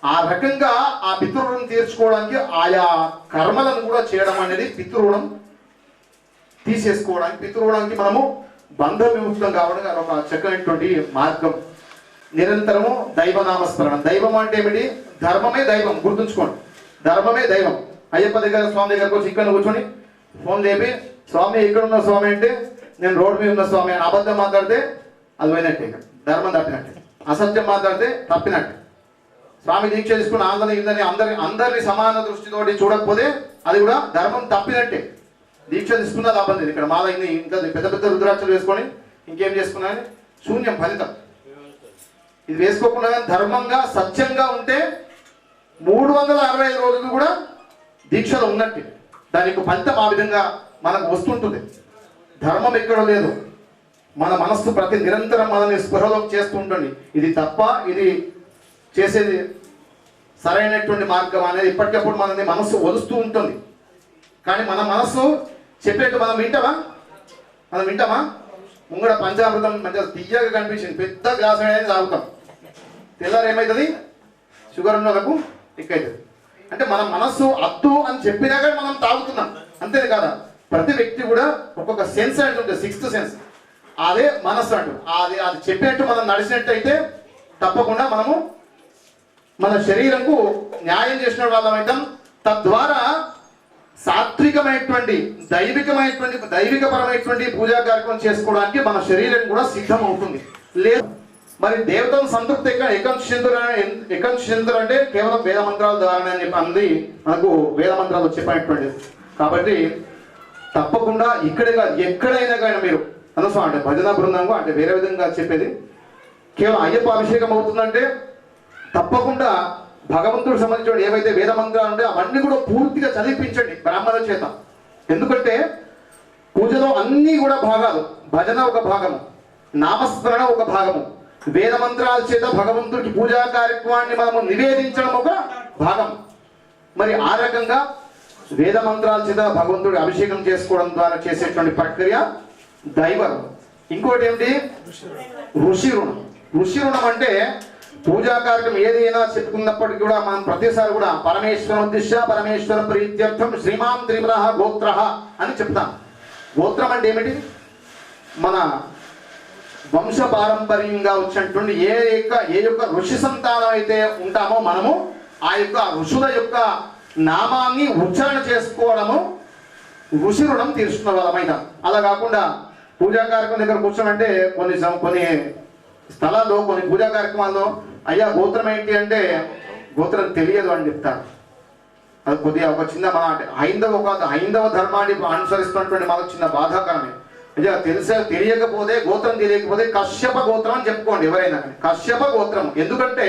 ఆ రకంగా ఆ పితృరుణం తీర్చుకోవడానికి ఆయా కర్మలను కూడా చేయడం అనేది పితృరుణం తీసేసుకోవడానికి, పితృరుణానికి మనము బంధ విముక్తం కావడానికి ఒక చక్కనటువంటి మార్గం. నిరంతరము దైవనామస్మరణం. దైవం అంటే ఏమిటి? ధర్మమే దైవం. గుర్తుంచుకోండి, ధర్మమే దైవం. అయ్యప్ప దగ్గర స్వామి దగ్గరకు వచ్చి ఇక్కడ కూర్చొని ఫోన్ లేపి స్వామి ఎక్కడున్న స్వామి అంటే నేను రోడ్డు మీద ఉన్న స్వామి అని అబద్ధం మాట్లాడితే అది పోయినట్టే, ధర్మం తప్పినట్టే. అసత్యం మాట్లాడితే తప్పినట్టు. స్వామి దీక్ష తీసుకున్న అందరిని సమాన దృష్టితోటి చూడకపోతే అది కూడా ధర్మం తప్పినట్టే. దీక్ష తీసుకున్నది అవ్వలేదు. ఇక్కడ మాల ఇంకా పెద్ద పెద్ద రుద్రాక్షలు వేసుకొని ఇంకేం చేసుకున్నాయని శూన్యం ఫలితం. ఇది వేసుకోకుండా కానీ ధర్మంగా సత్యంగా ఉంటే 365 రోజులు కూడా దీక్షలో ఉన్నట్టు. దానికి ఫలితం ఆ విధంగా మనకు వస్తుంటుంది. ధర్మం ఎక్కడ లేదు, మన మనస్సు ప్రతి నిరంతరం మనల్ని స్పృహలోకి చేస్తూ ఉంటుంది. ఇది తప్ప, ఇది చేసేది సరైనటువంటి మార్గం అనేది ఇప్పటికప్పుడు మనల్ని మనస్సు వలుస్తూ ఉంటుంది. కానీ మన మనస్సు చెప్పేట్టు మనం వింటామా? ముంగడ పంచామృతం మంచిగా తీయగా కనిపించింది, పెద్ద గ్లాస్ అనేది తాగుతాం. తెల్లారు ఏమవుతుంది? షుగర్ ఉన్న వాళ్ళకు ఎక్కువవుతుంది. అంటే మన మనస్సు అద్దు అని చెప్పినా కానీ మనం తాగుతున్నాం, అంతేది కాదా? ప్రతి వ్యక్తి కూడా ఒక్కొక్క సెన్స్ అంటుంటుంది, 6th సెన్స్. అదే మనస్సు అంటూ అది చెప్పినట్టు మనం నడిచినట్టయితే తప్పకుండా మనము మన శరీరంకు న్యాయం చేసిన వాళ్ళం అవుతాం. తద్వారా సాత్వికమైనటువంటి దైవికపరమైనటువంటి పూజా కార్యక్రమం చేసుకోవడానికి మన శరీరం కూడా సిద్ధం అవుతుంది. లేదు మరి దేవతను సంతృప్తి ఎక్కడ చెందుతారు అంటే కేవలం వేద మంత్రాల ద్వారా అని చెప్పి అంది మనకు వేద మంత్రాలు చెప్పినటువంటిది. కాబట్టి తప్పకుండా ఇక్కడే కాదు ఎక్కడైనా కానీ మీరు అనవసరం అంటే భజన బృందంగా అంటే వేరే విధంగా చెప్పేది, కేవలం అయ్యప్ప అభిషేకం అవుతుందంటే తప్పకుండా భగవంతుడికి సంబంధించిన ఏవైతే వేద మంత్రాలు ఉంటే అవన్నీ కూడా పూర్తిగా చదివించండి బ్రాహ్మణుల చేత. ఎందుకంటే పూజలో అన్నీ కూడా భాగాలు, భజన ఒక భాగము, నామస్మరణ ఒక భాగము, వేద మంత్రాల చేత భగవంతుడికి పూజా కార్యక్రమాన్ని మనము నివేదించడం ఒక భాగం. మరి ఆ రకంగా వేద మంత్రాల చేత భగవంతుడి అభిషేకం చేసుకోవడం ద్వారా చేసేటువంటి ప్రక్రియ దైవం. ఇంకోటి ఏమిటి? ఋషి రుణం. ఋషి రుణం అంటే పూజా కార్యక్రమం ఏదైనా చెప్పుకున్నప్పటికీ కూడా మనం ప్రతిసారి కూడా పరమేశ్వర ఉద్దేశ్య పరమేశ్వర ప్రీత్యర్థం శ్రీమాన్ త్రిపుర గోత్ర అని చెప్తాం. గోత్రం అంటే ఏమిటి? మన వంశ పారంపర్యంగా వచ్చినటువంటి ఏ యొక్క ఋషి సంతానం అయితే ఉంటామో మనము ఆ యొక్క ఋషుల యొక్క నామాన్ని ఉచ్చారణ చేసుకోవడము ఋషి రుణం తీర్చుకున్న వాళ్ళమైనా. అలా కాకుండా పూజా కార్యక్రమం దగ్గర కూర్చోమంటే కొన్ని స్థలాల్లో కొన్ని పూజా కార్యక్రమాల్లో అయ్యా గోత్రం ఏంటి అంటే గోత్రం తెలియదు అని చెప్తారు. అది కొద్దిగా ఒక చిన్న మన హైందవ ధర్మాన్ని అనుసరిస్తున్నటువంటి మనకు చిన్న బాధాకరమే. తెలియకపోతే గోత్రం తెలియకపోతే కశ్యప గోత్రం అని చెప్పుకోండి ఎవరైనా. కశ్యప గోత్రం ఎందుకంటే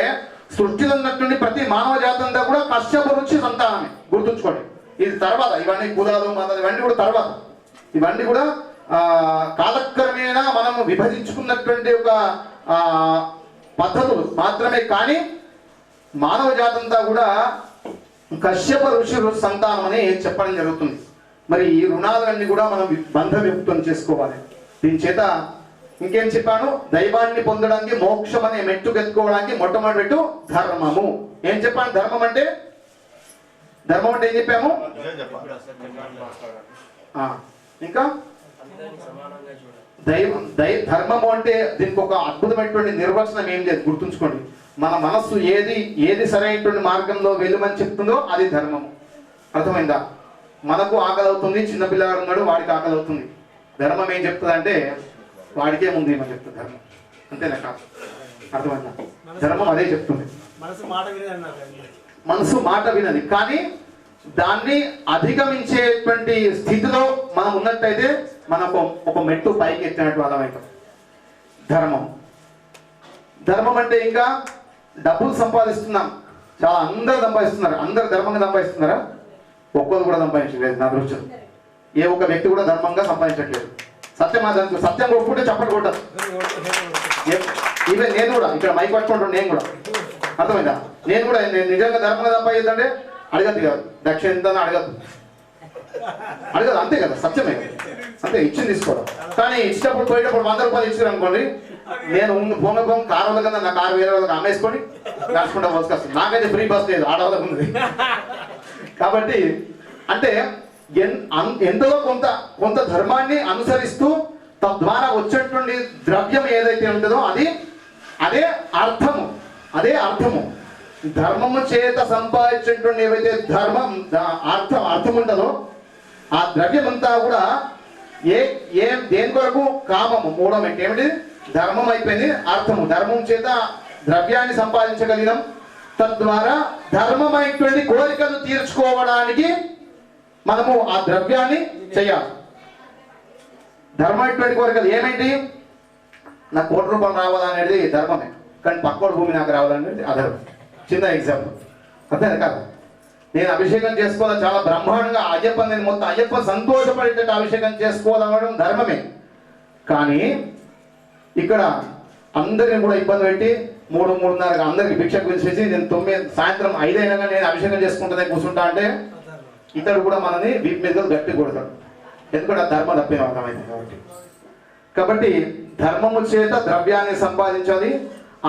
సృష్టిలో ఉన్నటువంటి ప్రతి మానవ జాతంతా కూడా కశ్యప రుచి సంతానమే, గుర్తుంచుకోండి. ఇది తర్వాత ఇవన్నీ కులాలు మతాలు ఇవన్నీ కూడా తర్వాత, ఇవన్నీ కూడా కాలక్రమేణా మనము విభజించుకున్నటువంటి ఒక పద్ధతులు మాత్రమే. కానీ మానవ జాతంతా కూడా కశ్యప ఋషి సంతానం అని చెప్పడం జరుగుతుంది. మరి ఈ రుణాలన్నీ కూడా మనం బంధ విముక్తం చేసుకోవాలి. దీని చేత ఇంకేం చెప్పాను? దైవాన్ని పొందడానికి మోక్షం అనే మెట్టుకెత్తుకోవడానికి మొట్టమొదటి ధర్మము. ఏం చెప్పాను? ధర్మం అంటే ఏం చెప్పాము? ఇంకా ధర్మము అంటే దీనికి ఒక అద్భుతమైనటువంటి నిర్వచనం ఏం లేదు, గుర్తుంచుకోండి. మన మనస్సు ఏది సరైనటువంటి మార్గంలో వెళ్ళమని చెప్తుందో అది ధర్మము. అర్థమైందా? మనకు ఆకలి అవుతుంది, చిన్నపిల్లగాడు ఉన్నాడు వాడికి ఆకలి అవుతుంది, ధర్మం ఏం చెప్తుంది అంటే వాడికే ముందు ఏమని చెప్తుంది ధర్మం. అంతేనా? కాదు. అర్థమైందా? ధర్మం అదే చెప్తుంది. మనసు మాట వినది, కానీ దాన్ని అధిగమించేటువంటి స్థితిలో మనం ఉన్నట్టయితే మనకు ఒక మెట్టు పైకి ఎత్తినట్టు వాళ్ళమైతాం. ధర్మం అంటే ఇంకా డబ్బులు సంపాదిస్తున్నాం, చాలా అందరూ సంపాదిస్తున్నారు. అందరు ధర్మంగా సంపాదిస్తున్నారా? ఒక్కరు కూడా సంపాదించలేదు నా దృష్టిలో. ఏ ఒక్క వ్యక్తి కూడా ధర్మంగా సంపాదించట్లేదు. సత్యం ఒప్పుకుంటే చప్పటి కొట్టదు. ఈవెన్ నేను కూడా ఇక్కడ మైక్ పట్టుకుంటాను, నేను కూడా. అర్థమైందా? నేను కూడా నిజంగా ధర్మంగా సంపాదిద్దంటే అడగద్దు కదా, దక్ష ఎంత అడగద్దు, అంతే కదా, సత్యమే. అంతే, ఇచ్చింది తీసుకోవడం. కానీ ఇచ్చినప్పుడు పోయేటప్పుడు 100 రూపాయలు ఇచ్చారు అనుకోండి, నేను పొంగ కారు వాళ్ళ కన్నా నా కారు వేరే వాళ్ళకి అమ్మేసుకొని నడుచుకుంటా వస్తుంది. నాకైతే ఫ్రీ బస్ లేదు, ఆడవాళ్ళకు ఉంది. కాబట్టి అంటే ఎంతలో కొంత ధర్మాన్ని అనుసరిస్తూ తద్వారా వచ్చేటువంటి ద్రవ్యం ఏదైతే ఉంటుందో అదే అర్థము. ధర్మము చేత సంపాదించేటువంటి ఏవైతే అర్థం ఉంటుందో ఆ ద్రవ్యం అంతా కూడా దేని కొరకు? కామము. మూడో ఏమిటి? ధర్మం అయిపోయింది, అర్థము. ధర్మం చేత ద్రవ్యాన్ని సంపాదించగలిగినాం. తద్వారా ధర్మమైనటువంటి కోరికలు తీర్చుకోవడానికి మనము ఆ ద్రవ్యాన్ని చేయాలి. ధర్మమైనటువంటి కోరికలు ఏమేంటి? నాకు ₹1 రావాలనేది ధర్మమే, కానీ పక్కోడి భూమి నాకు రావాలనేది అధర్మం. చిన్న ఎగ్జాంపుల్, అర్థం కాదు. నేను అభిషేకం చేసుకోవాలి చాలా బ్రహ్మాండంగా అయ్యప్ప, నేను మొత్తం అయ్యప్ప సంతోషపడేటట్టు అభిషేకం చేసుకోవాలనడం ధర్మమే. కానీ ఇక్కడ అందరిని కూడా ఇబ్బంది పెట్టి 3:30 అందరికి భిక్షకు పిలిచేసి నేను 9 సాయంత్రం 5 అయినా కానీ నేను అభిషేకం చేసుకుంటుందని కూర్చుంటా అంటే ఇతడు కూడా మనని వీపు మీద గట్టి కొడతాడు. ఎందుకంటే ఆ ధర్మం తప్పిన అర్థమైంది. కాబట్టి ధర్మము చేత ద్రవ్యాన్ని సంపాదించాలి.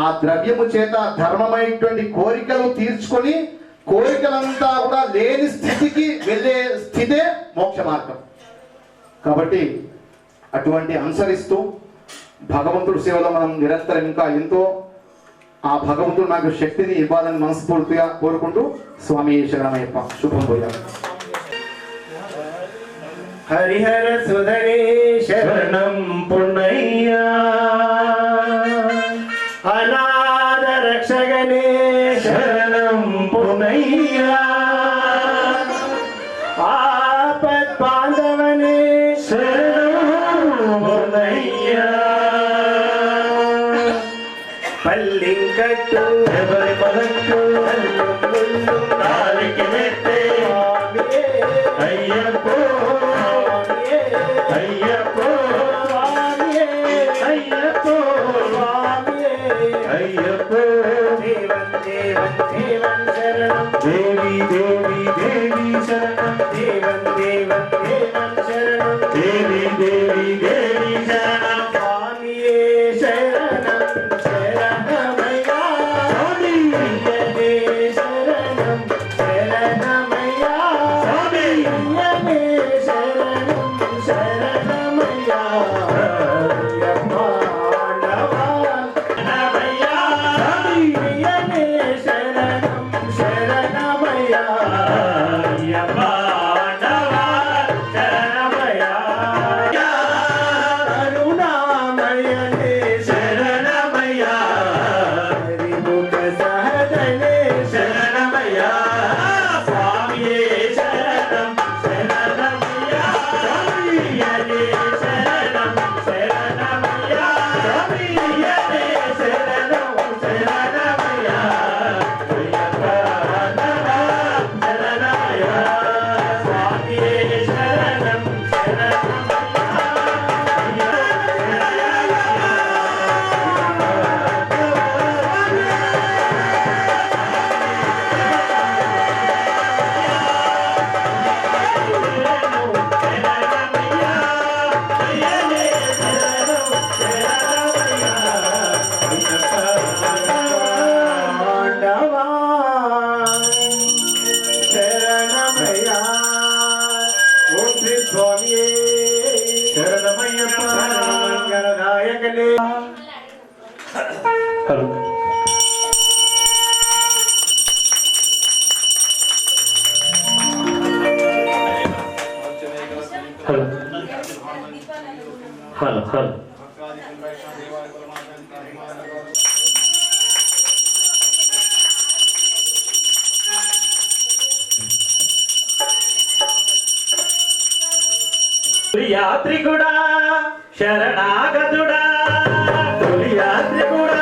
ఆ ద్రవ్యము చేత ధర్మమైనటువంటి కోరికలు తీర్చుకొని కోరికలంతా కూడా లేని స్థితికి వెళ్ళే స్థితే మోక్ష మార్గం. కాబట్టి అటువంటి అనుసరిస్తూ భగవంతుడి సేవలో మనం నిరంతరం ఇంకా ఎంతో ఆ భగవంతుడు నాకు శక్తిని ఇవ్వాలని మనస్ఫూర్తిగా కోరుకుంటూ స్వామి శరణమయ్యప్ప. శుభం పోయాలి. హరిహర సుధరే శరణం పుణయ్యా, అనాథ రక్షగనే శరణం పుణయ్యా, ఆపద్ బాంధవనే శరణం పుణయ్యా, పల్లింకట్టు ఎవరి పదట్టు నాలికి మెట్టే అయ్యప్పో అయ్యప్పో అయ్యప్పో అయ్యప్పో దేవన్ దేవన్ దేవన్ శరణం దేవి దేవి దేవి శరణం దేవన్ దేవన్ దేవన్ శరణం దేవి దేవి దేవి శరణం స్వామియే శరణం శరణమయ్యా స్వామి అయ్యనే శరణం శరణమయ్యా స్వామి అయ్యనే శరణం శరణమయ్యా అయ్యప్ప శరణమయ్యా స్వామి అయ్యనే శరణం శరణమయ్యా అయ్యప్ప శరణమయ్యా కరుణామయనే శరణమయ్యా హరిముఖ సహజనే శరణమయ్యా స్వామియే శరణం శరణమయ్యా స్వామి అయ్యనే శరణం శరణమయ్యా స్వామి అయ్యనే శరణం శరణమయ్యా అయ్యప్ప శరణమయ్యా స్వామియే శరణం శరణమయ్యా ఓం శ్రీ స్వామియే శరణమయ్యప్ప శరణనాయకనే. హలో హలో హలో హలో యాత్రికుడా శరణాగతుడా తొలి యాత్రికుడా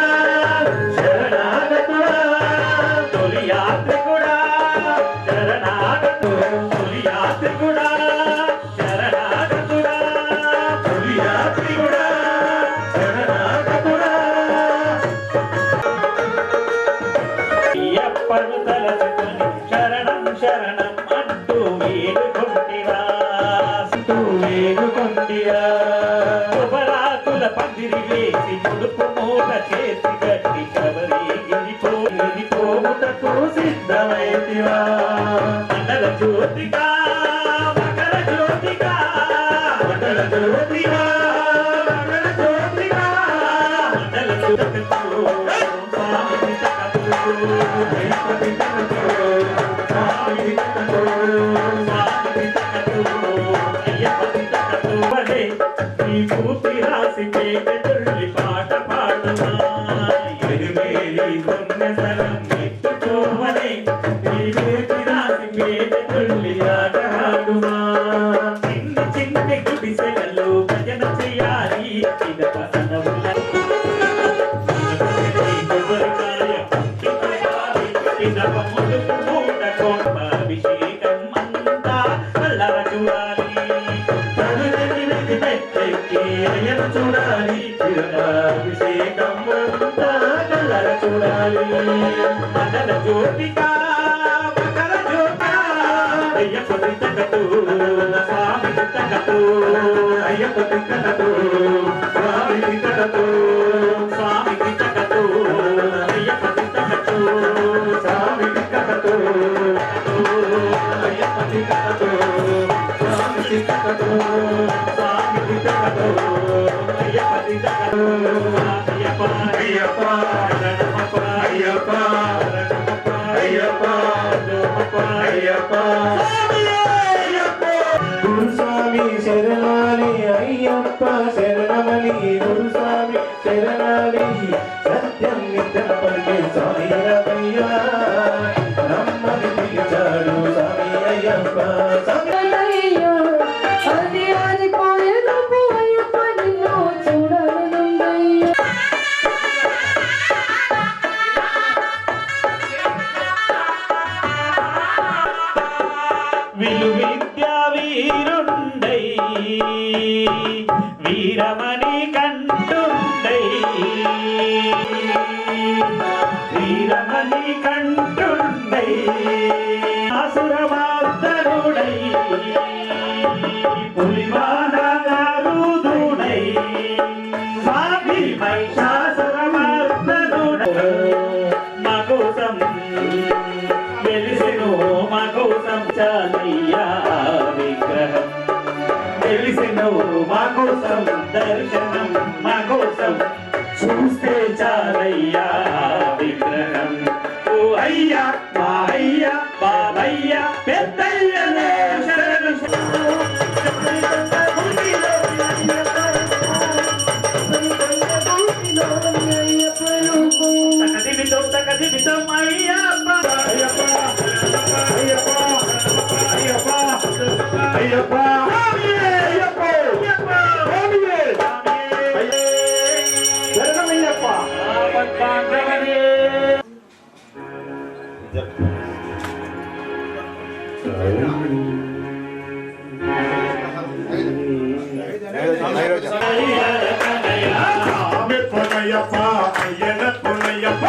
శరణాగతుడా తొలి యాత్రికుడా శరణాగతు తొలి యాత్రికుడా శరణాగతుడా తొలి యాత్రికుడా శరణాగతుడా అయ్యప్పను తలచుకొని శరణం శరణం అంటూ వేడుకొంటిరా వేడుకొంటిరా శుభరాకుల పందిరి వేసి ముడుపు మూట చేసి గట్టి శబరి పోవుటకు సిద్ధమైతివా మండల జ్యోతిగా మకర జ్యోతిగా మండల జ్యోతిగా మకర జ్యోతిగా మండల జ్యోతిగా స్వామి తకతో గణపతి తకతో స్వామి తకతో స్వామి తకతో అయ్యప్ప తకతో వలే ఈ పూర్తి రాసి పేట తుల్లి పాట పాడుమా ఎరుమేలి నడుమా చిన్ని చిన్ని గుడిసెలలో భజన చేయాలి ఇదప సనవుల కొబ్బరికాయ ఇదప ముడుపు మూట కోట అభిషేకం అంతా అల్లర చూడాలి అయ్యను చూడాలి అభిషేకం అంతా అల్లర చూడాలి మండల జ్యోతిక మకర జ్యోత అయ్యప్ప తిట్టకట్టు స్వామి తిట్టకట్టు అయ్యప్ప తిట్టకట్టు స్వామి తిట్టకట్టు స్వామి తిట్టకట్టు అయ్యప్ప తిట్టకట్టు స్వామి తిట్టకట్టు అయ్యప్ప తిట్టకట్టు స్వామి తిట్టకట్టు స్వామి తిట్టకట్టు అయ్యప్ప తిట్టకట్టు అయ్యప్ప అయ్యప్ప అయ్యప్ప అయ్యప్ప అయ్యప్ప గురుస్వామి శరణాలి అయ్యప్ప శరణమని గురుస్వామి శరణాలి సత్యం నిత్యం పలికే స్వామి రమయ్య నమ్మని పిలిచాడు స్వామి అయ్యప్ప అయ్యో అది ఆరిపోయేది అయ్యప్ప నిన్ను చూడాలనుందయ్యా విలు విద్యా వీరుండై వీరమణి కంటుండై వీరమణి కంటుండై అసురవాదరుడై పులిమానరుదుడై స్వామి మహిషాసురవాదరుడై మా కోసం వెలిసెను మా కోసం చాలయ్యా విగ్రహం తెలిసెను మా కోసం దర్శనం మా కోసం చూస్తే చాలయ్యా విగ్రహం ఓ అయ్యా మా అయ్యా బాబయ్యా పెద్దయ్యనే శరణు తకదిమితం అయ్యప్ప అయ్యప్ప అయ్యప్ప అయ్యప్ప అయ్యప్ప అయ్యప్ప శరణమయ్యప్ప పునయ్యప్ప అయ్యన పునయ్యప్ప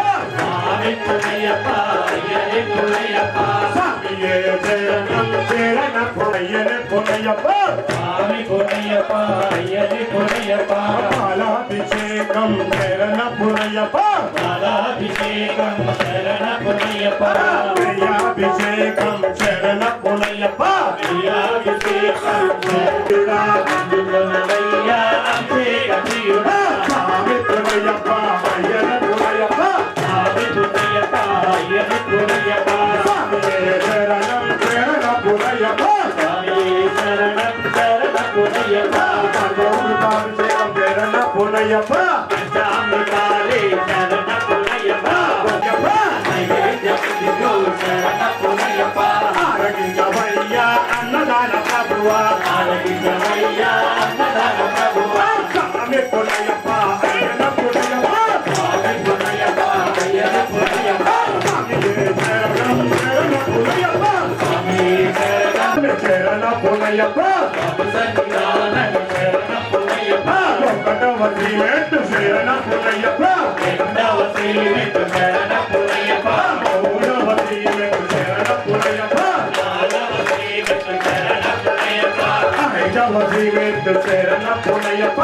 పునయ్యప్ప అయ్యనే పునయ్యప్ప స్వామియే శరణం శరణ పునయ్యన పునయ్యప్ప స్వామి పునయ్యప్ప అయ్యనే పునయ్యప్ప పాలాభిషేకం శరణ పునయ్యప్ప పాలాభిషేకం శరణ పునయ్యప్ప ప్రియాభిషేకం శరణ పునయ్యప్ప ప్రియాభిషేకం శరణమయ్యా అభిషేక ప్రియుడా స్వామి పునయ్యప్ప అయ్యన పునయ్యప్ప స్వామి పునయ్యప్ప అయ్యనే పునయ్యప్ప స్వామియే శరణం శరణ పునయ్యప్ప స్వామి శరణం శరణ పునయ్యప్ప అభిషేకం శరణ పునయ్యప్ప పంచామృతాలే శరణ పునయ్యప్ప నైవేద్యం శరణ పునయ్యప్ప ఆరగించవయ్యా అన్నదాన ప్రభువా ఆరగించవయ్యా అన్నదాన ప్రభువా స్వామి పునయ్యప్ప అయ్యన పునయ్యప్ప స్వామి పునయ్యప్ప అయ్యనే పునయ్యప్ప స్వామియే శరణం శరణ పునయ్యప్ప స్వామి శరణం శరణ పునయ్యప్ప బాబు సన్నిధానం శరణ పునయ్యప్ప ఒకటవ శ్రీవేట్టు శరణ పునయ్యప్ప రెండవ శ్రీవిష్ణు శరణ పునయ్యప్ప మూడవ శ్రీవేట్టు శరణ పునయ్యప్ప నాలుగవ శ్రీవిష్ణు శరణ పునయ్యప్ప ఐదవ శ్రీవేట్టు శరణ పునయ్యప్ప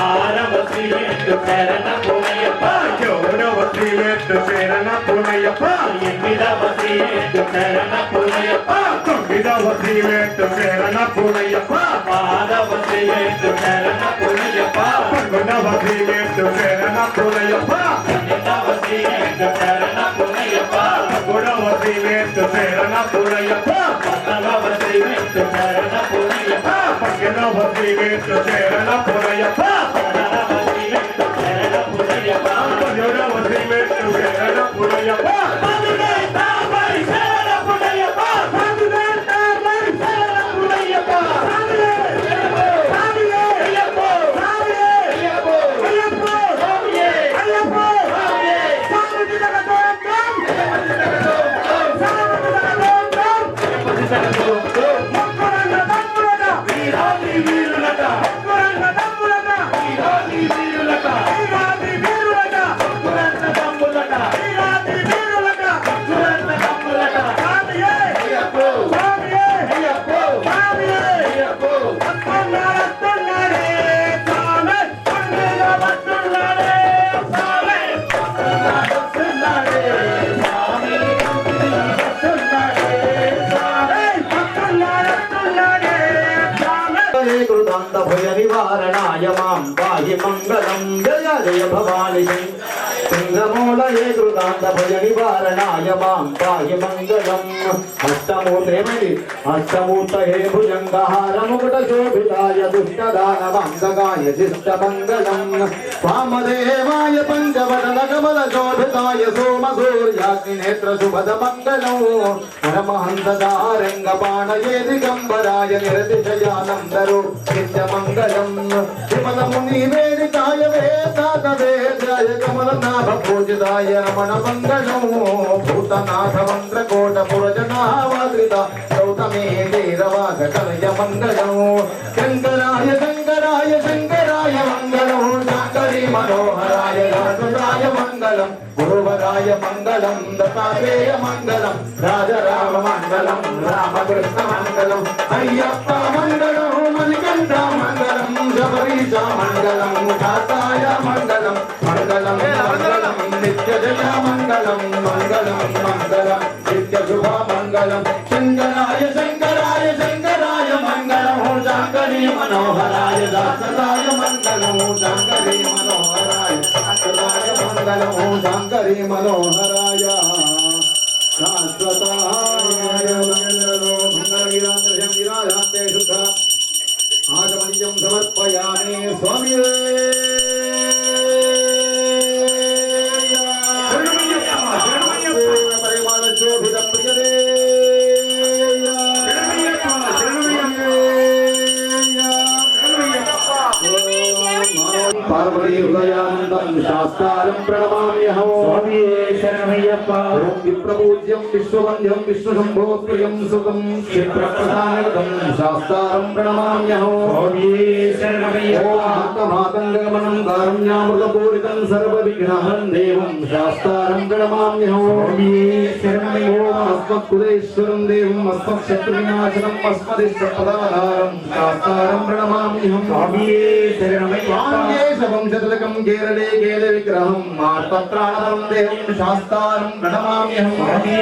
ఆరవ శ్రీవిష్ణు శరణ పునయ్యప్ప ఏడవ శ్రీవేట్టు శరణ పునయ్యప్ప ఎనిమిదవ శ్రీవిష్ణు శరణ పునయ్యప్ప తొమ్మిదవ శ్రీవేట్టు శరణ పునయ్యప్ప పాదవ శ్రీవిష్ణు శరణ పునయ్యప్ప పదకొండవ శ్రీవేట్టు శరణ పునయ్యప్ప పన్నెండవ శ్రీవిష్ణు శరణ పునయ్యప్ప పదమూడవ శ్రీవేట్టు శరణ పునయ్యప్ప పద్నాలుగవ శ్రీవిష్ణు శరణ పునయ్యప్ప పదిహేనవ శ్రీవేట్టు శరణ పునయ్యప్ప పదహారవ శ్రీవిష్ణు శరణ పునయ్యప్ప పదిహేడవ శ్రీవేట్టు శరణ పునయ్యప్ప పదునెండవ శరణ పునయ్యప్ప పదునెండవ శరణ పునయ్యప్ప चन्द्रमौलये कृतान्तभय निवारणाय मां पाहि मङ्गलं जय जय भवानि चन्द्रमौलये कृतान्तभय निवारणाय मां पाहि मङ्गलम् अष्टमूर्तये भुजङ्गहार मुकुटशोभिताय दुष्टदानवाङ्गकाय शिष्टमङ्गलम् वामदेवाय पञ्चवदनकमलशोभिताय सोमसूर्याग्निनेत्रशुभदमङ्गलम् परमहंसदारङ्गपाणये दिगम्बराय निरतिशयानन्दरो नित्यमङ्गलम् विमलमुनिवेदिताय वेदान्तवेद्याय कमलनाभपूजिताय रमणमङ्गलम् भूतनाथमन्त्रकोटपुरजनावादृता गौतमे वीरवाघकलयमङ्गलम् शङ्कराय शङ्कराय शङ्कराय मङ्गलम् शङ्करी मनोहराय रासुराय मङ्गलम् गुरुवराय मङ्गलम् दत्तात्रेय मङ्गलम् राजराम मङ्गलम् रामकृष्ण मङ्गलम् अय्यप्प मङ्गलम् मणिकण्ठ मङ्गलम् शबरीश मङ्गलम् दाताय मङ्गलम् मङ्गलम् मङ्गलम् नित्यजय मङ्गलम् मङ्गलम् मङ्गलम् नित्यशुभ मङ्गलम् शङ्कराय शङ्कराय शङ्कराय मङ्गलम् शङ्करी मनोहराय दासदाय मङ्गलम् शङ्करी मनोहराय दासदाय मङ्गलम् शङ्करी मनोहराय शाश्वताय मङ्गलगिरान्ते शुद्ध आगमनीयं समर्पयामि स्वामी पार्वती हृदयानन्दं शास्त्रं प्रणमाम्यहं स्वामी शरणमय्यप्प ओम विप्रपूज्यं विश्ववन्द्यं विष्णुशम्भो प्रियं सुतं क्षिप्रप्रसादं शास्त्रं प्रणमाम्यहं स्वामी शरणमय्यप्प ओम भक्तमातङ्गमनं कारुण्यामृतपूरितं सर्वविघ्नहरं देवं शास्त्रं प्रणमाम्यहं स्वामी शरणमय्यप्प ओम अस्मत्कुलेश्वरं देवं अस्मत्शत्रुविनाशनम् अस्मदिष्टप्रदाधारं शास्त्रं प्रणमाम्यहं स्वामी शरणमय्यप्प वंशतिलकं केरले केलविग्रहं मार्तत्राणं देवं शास्त्रं प्रणमाम्यहं स्वामी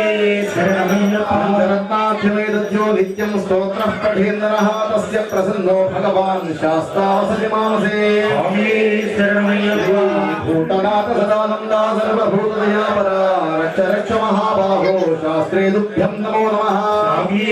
शरणमय्यप्प रत्नाख्यमेदज्यो नित्यं स्तोत्रः पठेन्नरः तस्य प्रसन्नो भगवान् शास्त्रावसति मानसे स्वामी शरणमय्यप्प भूतनाथ सदानन्दा सर्वभूतदयापरा रक्ष रक्ष महाबाहो शास्त्रे तुभ्यं नमो नमः स्वामी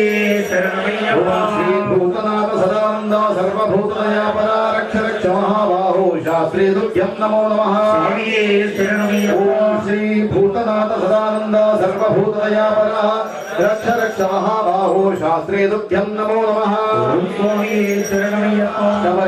शरणमय्यप्प ओम श्री भूतनाथ सदानन्दा सर्वभूतदयापरा रक्ष रक्ष महाबाहो शास्त्रे तुभ्यं नमो नमः स्वामी शरणमय्यप्प ओम श्री भूतनाथ सदानन्दा सर्वभूतदयापरा रक्ष रक्ष महाबाहो शास्त्रे तुभ्यं नमो नमः स्वामी शरणमय्यप्प